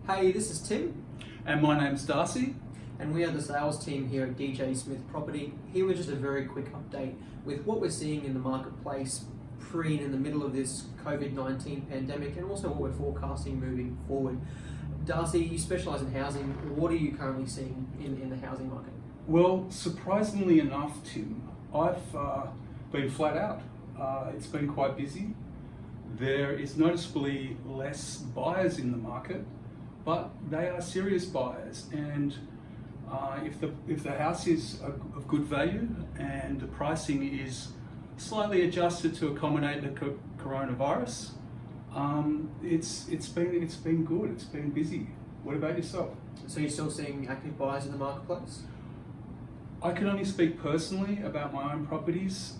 Hey, this is Tim, And my name's Darcy. and we are the sales team here at DJ Smith Property. Here with just a very quick update with what we're seeing in the marketplace pre and in the middle of this COVID-19 pandemic, and also what we're forecasting moving forward. Darcy, you specialise in housing. What are you currently seeing in the housing market? Well, surprisingly enough, Tim, I've been flat out. It's been quite busy. There is noticeably less buyers in the market, but they are serious buyers. And if the house is of good value and the pricing is slightly adjusted to accommodate the coronavirus, it's been good. It's been busy. What about yourself? So you're still seeing active buyers in the marketplace? I can only speak personally about my own properties.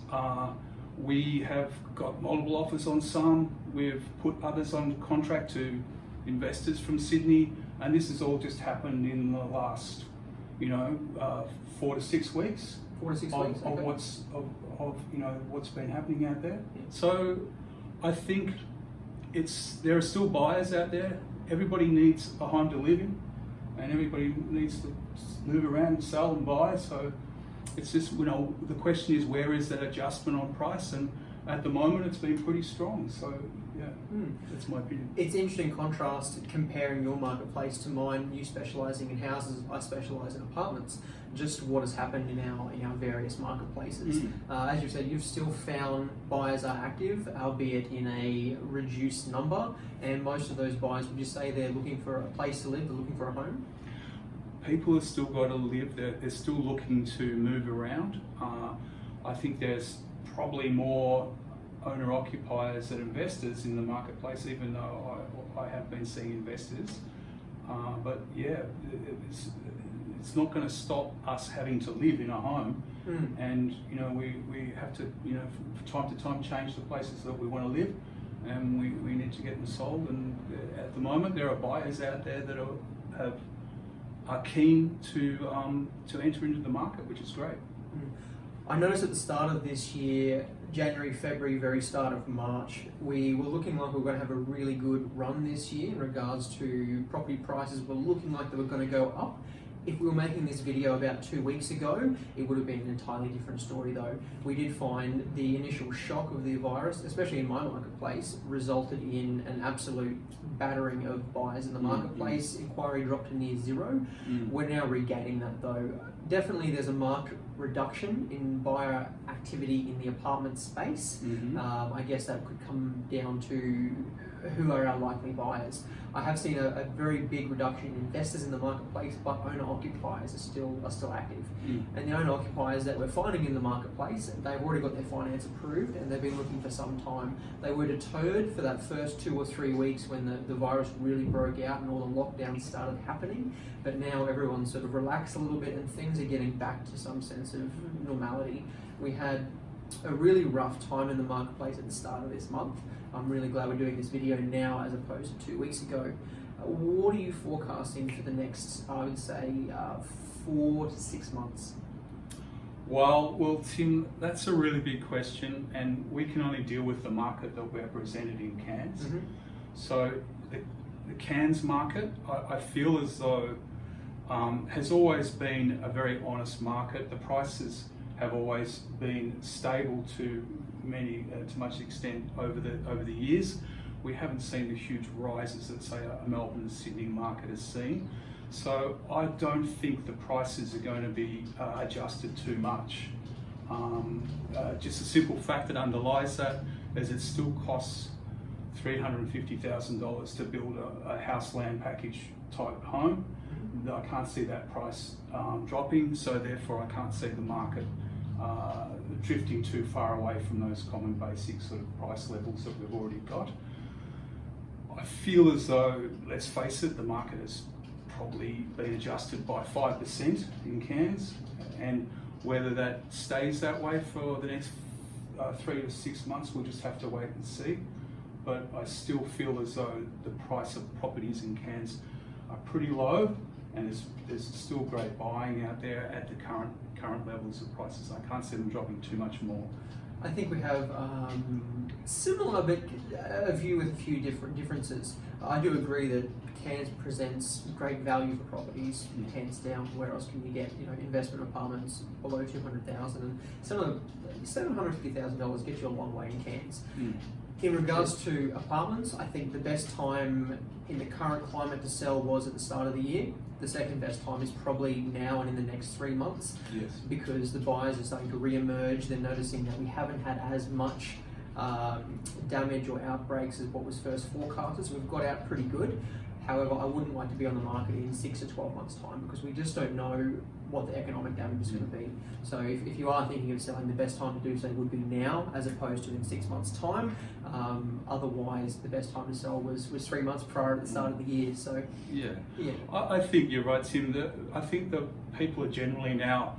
We have got multiple offers on some. We've put others on contract to investors from Sydney, and this has all just happened in the last, 4 to 6 weeks. 4 to 6 of, weeks. of Okay. what's been happening out there. Yeah. So I think there are still buyers out there. Everybody needs a home to live in, and everybody needs to move around, sell and buy. So it's just, the question is, where is that adjustment on price? And at the moment, it's been pretty strong. So yeah, that's my opinion. It's interesting contrast comparing your marketplace to mine. You specialising in houses, I specialise in apartments. Just what has happened in our various marketplaces. As you said, you've still found buyers are active, albeit in a reduced number. And most of those buyers, would you say they're looking for a place to live? They're looking for a home? People have still got to live. They're still looking to move around. I think there's probably more owner-occupiers than investors in the marketplace, even though I have been seeing investors. But yeah, it's not going to stop us having to live in a home. And we have to, from time to time, change the places that we want to live, and we need to get them sold. And at the moment, there are buyers out there that are keen to enter into the market, which is great. I noticed at the start of this year, January, February, very start of March, we were looking like we were going to have a really good run this year in regards to property prices. Were looking like they were going to go up. If we were making this video about 2 weeks ago, it would have been an entirely different story though. We did find the initial shock of the virus, especially in my marketplace, resulted in an absolute battering of buyers in the marketplace. Inquiry dropped to near zero. We're now regaining that though. Definitely there's a marked reduction in buyer activity in the apartment space. I guess that could come down to who are our likely buyers. I have seen a very big reduction in investors in the marketplace, but owner-occupiers are still active. And the owner-occupiers that we're finding in the marketplace, they've already got their finance approved and they've been looking for some time. They were deterred for that first 2 or 3 weeks when the virus really broke out and all the lockdowns started happening, but now everyone's sort of relaxed a little bit and things are getting back to some sense of normality. We had a really rough time in the marketplace at the start of this month. I'm really glad we're doing this video now as opposed to 2 weeks ago. What are you forecasting for the next, I would say, 4 to 6 months? Well, Tim, that's a really big question, and we can only deal with the market that we're presented in Cairns. So the Cairns market, I feel as though has always been a very honest market. The prices have always been stable to much extent over the years. We haven't seen the huge rises that say a Melbourne and Sydney market has seen. So I don't think the prices are going to be adjusted too much. Just a simple fact that underlies that is it still costs $350,000 to build a house land package type home. I can't see that price dropping, so therefore I can't see the market drifting too far away from those common basic sort of price levels that we've already got. I feel as though, let's face it, the market has probably been adjusted by 5% in Cairns, and whether that stays that way for the next 3 to 6 months, we'll just have to wait and see. But I still feel as though the price of properties in Cairns are pretty low, and there's still great buying out there at the current levels of prices. I can't see them dropping too much more. I think we have similar, but a view with a few different differences. I do agree that Cairns presents great value for properties, hands down. Where else can you get, investment apartments below 200,000, and some of $750,000 gets you a long way in Cairns. In regards to apartments, I think the best time in the current climate to sell was at the start of the year. The second best time is probably now and in the next 3 months. Yes. Because the buyers are starting to re-emerge. They're noticing that we haven't had as much damage or outbreaks as what was first forecasted. So we've got out pretty good. However, I wouldn't like to be on the market in 6 to 12 months' time because we just don't know what the economic damage is going to be. So if you are thinking of selling, the best time to do so would be now as opposed to in 6 months' time. Otherwise, the best time to sell was 3 months prior at the start of the year. So yeah. Yeah. I think you're right, Tim. I think that people are generally now,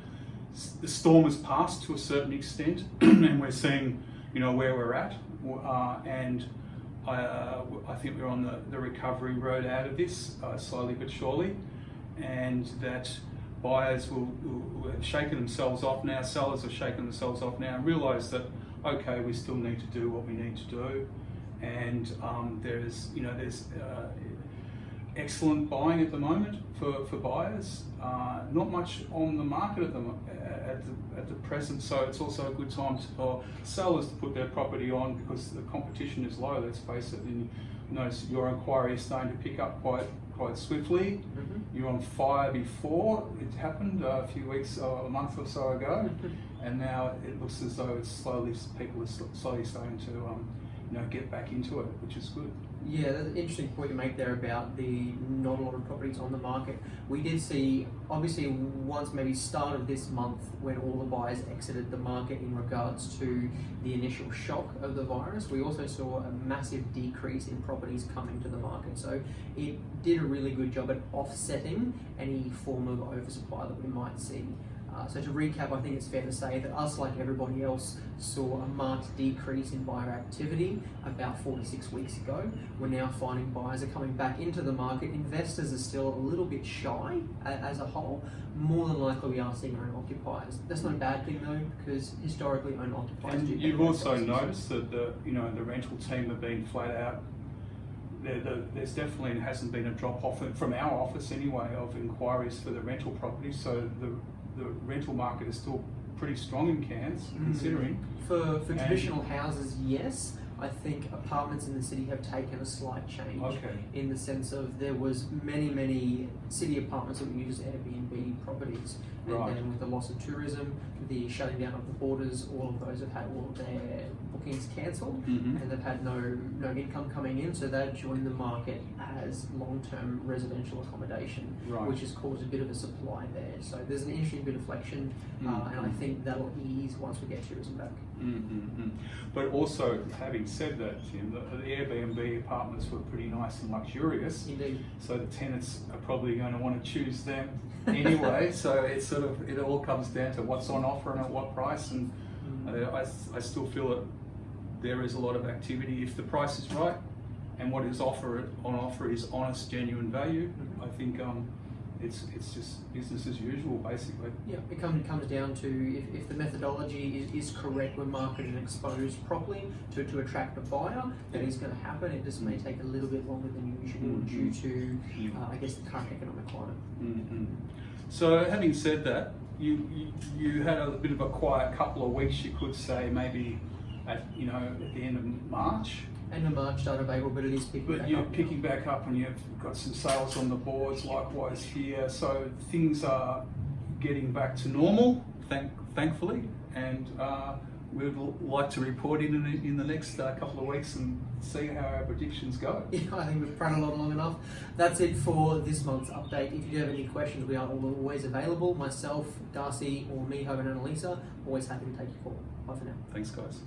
the storm has passed to a certain extent and we're seeing, where we're at. And I think we're on the recovery road out of this, slowly but surely, and that buyers will have shaken themselves off now, sellers have shaken themselves off now and realise that, okay, we still need to do what we need to do, and there's excellent buying at the moment for buyers. Not much on the market at the present, so it's also a good time for sellers to put their property on because the competition is low. Let's face it. And your inquiry is starting to pick up quite swiftly. You're on fire before it happened a few weeks or a month or so ago, and now it looks as though people are slowly starting to get back into it, which is good. Yeah, that's an interesting point you make there about the not a lot of properties on the market. We did see, obviously, once maybe start of this month when all the buyers exited the market in regards to the initial shock of the virus, we also saw a massive decrease in properties coming to the market. So it did a really good job at offsetting any form of oversupply that we might see. So to recap, I think it's fair to say that us, like everybody else, saw a marked decrease in buyer activity about 4 to 6 weeks ago. We're now finding buyers are coming back into the market. Investors are still a little bit shy as a whole. More than likely, we are seeing owner occupiers. That's not a bad thing though, because historically, owner occupiers. And you've also noticed that the rental team have been flat out. There's definitely hasn't been a drop off from our office anyway of inquiries for the rental properties. So the rental market is still pretty strong in Cairns, considering. For traditional houses, yes. I think apartments in the city have taken a slight change. Okay. In the sense of there was many city apartments that were used as Airbnb properties. And Right. then with the loss of tourism, the shutting down of the borders, all of those have had all of their bookings cancelled, and they've had no income coming in, so they've joined the market as long-term residential accommodation, Right. which has caused a bit of a supply there. So there's an interesting bit of flexion, and I think that'll ease once we get tourism back. But also, having said that, Tim, the Airbnb apartments were pretty nice and luxurious. Indeed. So the tenants are probably going to want to choose them anyway. So it's it all comes down to what's on offer and at what price. And I still feel that there is a lot of activity if the price is right and what is on offer is honest, genuine value. I think it's just business as usual, basically. Yeah, it comes down to if the methodology is correct when marketed and exposed properly to attract the buyer, that is going to happen. It just may take a little bit longer than usual due to, I guess, the current economic climate. So, having said that, you had a bit of a quiet couple of weeks, you could say, maybe at the end of March. End of March, start of April, but it is picking back up. But you're picking back up and you've got some sales on the boards, likewise here. So things are getting back to normal, thankfully. And we'd like to report in the next couple of weeks and see how our predictions go. Yeah, I think we've run along long enough. That's it for this month's update. If you do have any questions, we are always available. Myself, Darcy, or me, Hogan and Elisa, always happy to take your call. Bye for now. Thanks, guys.